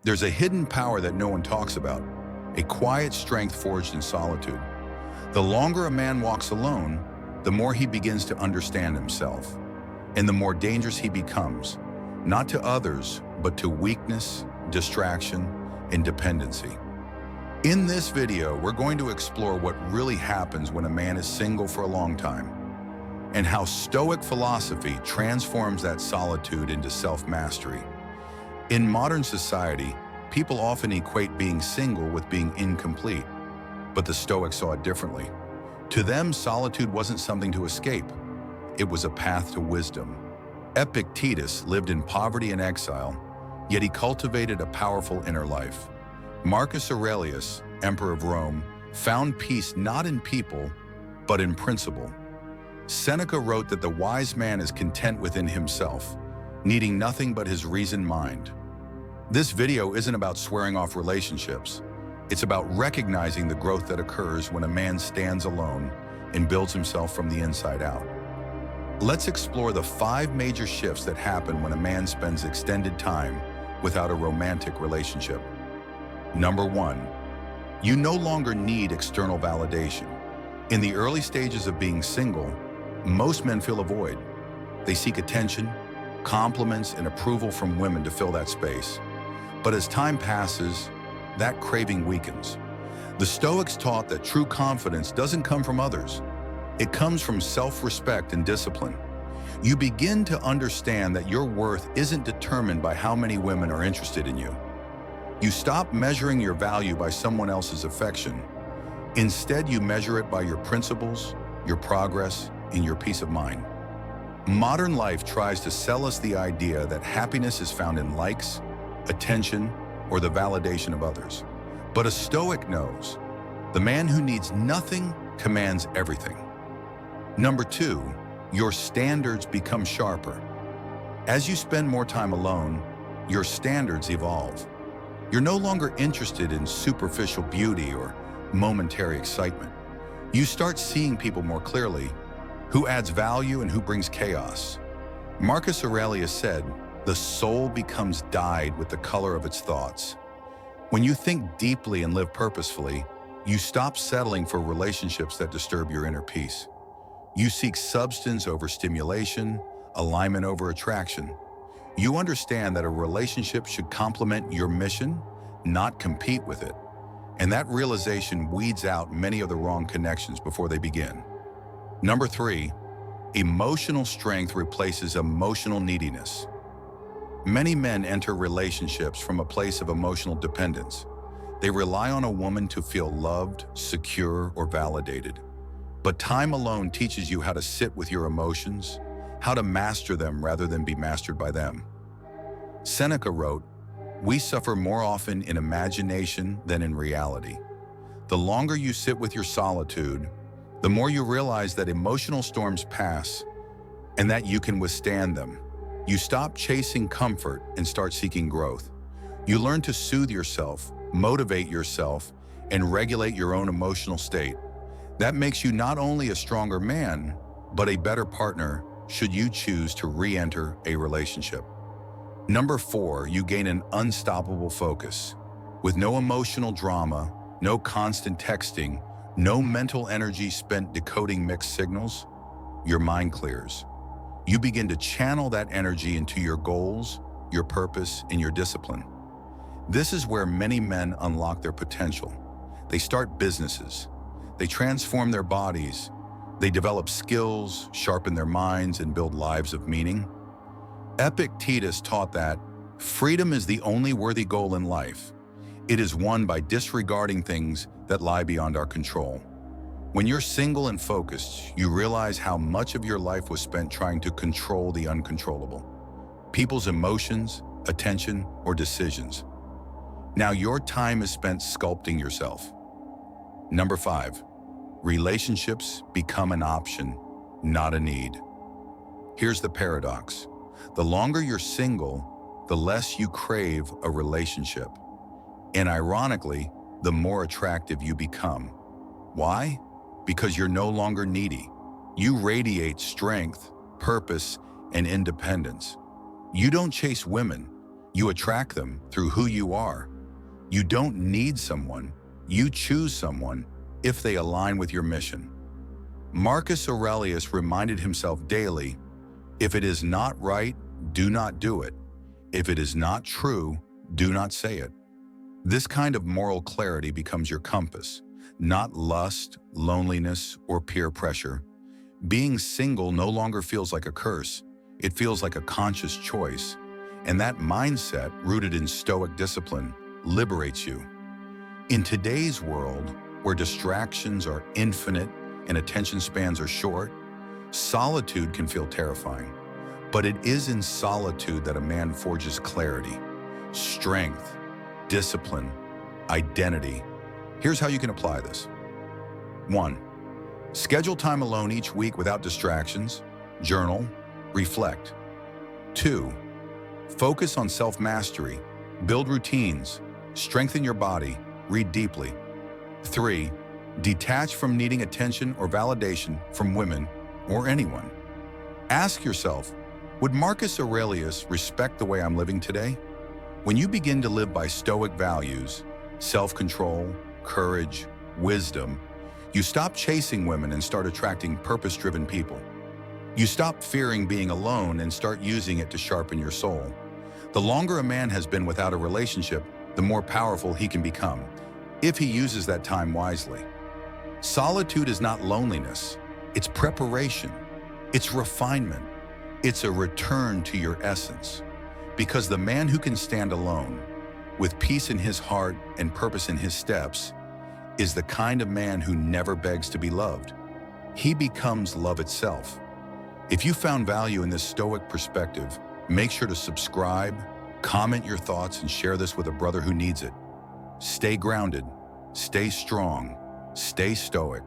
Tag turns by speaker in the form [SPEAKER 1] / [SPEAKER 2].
[SPEAKER 1] There's a hidden power that no one talks about, a quiet strength forged in solitude. The longer a man walks alone, the more he begins to understand himself, and the more dangerous he becomes, not to others, but to weakness, distraction, and dependency. In this video, we're going to explore what really happens when a man is single for a long time, and how Stoic philosophy transforms that solitude into self-mastery. In modern society, people often equate being single with being incomplete, but the Stoics saw it differently. To them, solitude wasn't something to escape. It was a path to wisdom. Epictetus lived in poverty and exile, yet he cultivated a powerful inner life. Marcus Aurelius, emperor of Rome, found peace not in people, but in principle. Seneca wrote that the wise man is content within himself, needing nothing but his reasoned mind. This video isn't about swearing off relationships. It's about recognizing the growth that occurs when a man stands alone and builds himself from the inside out. Let's explore the 5 major shifts that happen when a man spends extended time without a romantic relationship. Number 1, you no longer need external validation. In the early stages of being single, most men feel a void. They seek attention, compliments, and approval from women to fill that space. But as time passes, that craving weakens. The Stoics taught that true confidence doesn't come from others. It comes from self-respect and discipline. You begin to understand that your worth isn't determined by how many women are interested in you. You stop measuring your value by someone else's affection. Instead, you measure it by your principles, your progress, and your peace of mind. Modern life tries to sell us the idea that happiness is found in likes, attention, or the validation of others. But a Stoic knows, the man who needs nothing commands everything. Number 2, your standards become sharper. As you spend more time alone, your standards evolve. You're no longer interested in superficial beauty or momentary excitement. You start seeing people more clearly, who adds value and who brings chaos. Marcus Aurelius said, "The soul becomes dyed with the color of its thoughts." When you think deeply and live purposefully, you stop settling for relationships that disturb your inner peace. You seek substance over stimulation, alignment over attraction. You understand that a relationship should complement your mission, not compete with it. And that realization weeds out many of the wrong connections before they begin. Number 3, emotional strength replaces emotional neediness. Many men enter relationships from a place of emotional dependence. They rely on a woman to feel loved, secure, or validated. But time alone teaches you how to sit with your emotions, how to master them rather than be mastered by them. Seneca wrote, "We suffer more often in imagination than in reality." The longer you sit with your solitude, the more you realize that emotional storms pass and that you can withstand them. You stop chasing comfort and start seeking growth. You learn to soothe yourself, motivate yourself, and regulate your own emotional state. That makes you not only a stronger man, but a better partner should you choose to re-enter a relationship. Number 4, you gain an unstoppable focus. With no emotional drama, no constant texting, no mental energy spent decoding mixed signals, your mind clears. You begin to channel that energy into your goals, your purpose, and your discipline. This is where many men unlock their potential. They start businesses. They transform their bodies. They develop skills, sharpen their minds, and build lives of meaning. Epictetus taught that freedom is the only worthy goal in life. It is won by disregarding things that lie beyond our control. When you're single and focused, you realize how much of your life was spent trying to control the uncontrollable. People's emotions, attention, or decisions. Now your time is spent sculpting yourself. Number 5, relationships become an option, not a need. Here's the paradox. The longer you're single, the less you crave a relationship. And ironically, the more attractive you become. Why? Because you're no longer needy. You radiate strength, purpose, and independence. You don't chase women. You attract them through who you are. You don't need someone, you choose someone if they align with your mission. Marcus Aurelius reminded himself daily, if it is not right, do not do it. If it is not true, do not say it. This kind of moral clarity becomes your compass, not lust, loneliness, or peer pressure. Being single no longer feels like a curse. It feels like a conscious choice. And that mindset, rooted in Stoic discipline, liberates you. In today's world, where distractions are infinite and attention spans are short, solitude can feel terrifying. But it is in solitude that a man forges clarity, strength, discipline, identity. Here's how you can apply this. 1. Schedule time alone each week without distractions. Journal, reflect. 2. Focus on self-mastery. Build routines. Strengthen your body. Read deeply. 3. Detach from needing attention or validation from women or anyone. Ask yourself, would Marcus Aurelius respect the way I'm living today? When you begin to live by Stoic values, self-control, courage, wisdom, you stop chasing women and start attracting purpose-driven people. You stop fearing being alone and start using it to sharpen your soul. The longer a man has been without a relationship, the more powerful he can become, if he uses that time wisely. Solitude is not loneliness. It's preparation. It's refinement. It's a return to your essence. Because the man who can stand alone, with peace in his heart and purpose in his steps, is the kind of man who never begs to be loved. He becomes love itself. If you found value in this Stoic perspective, make sure to subscribe, comment your thoughts, and share this with a brother who needs it. Stay grounded, stay strong, stay Stoic.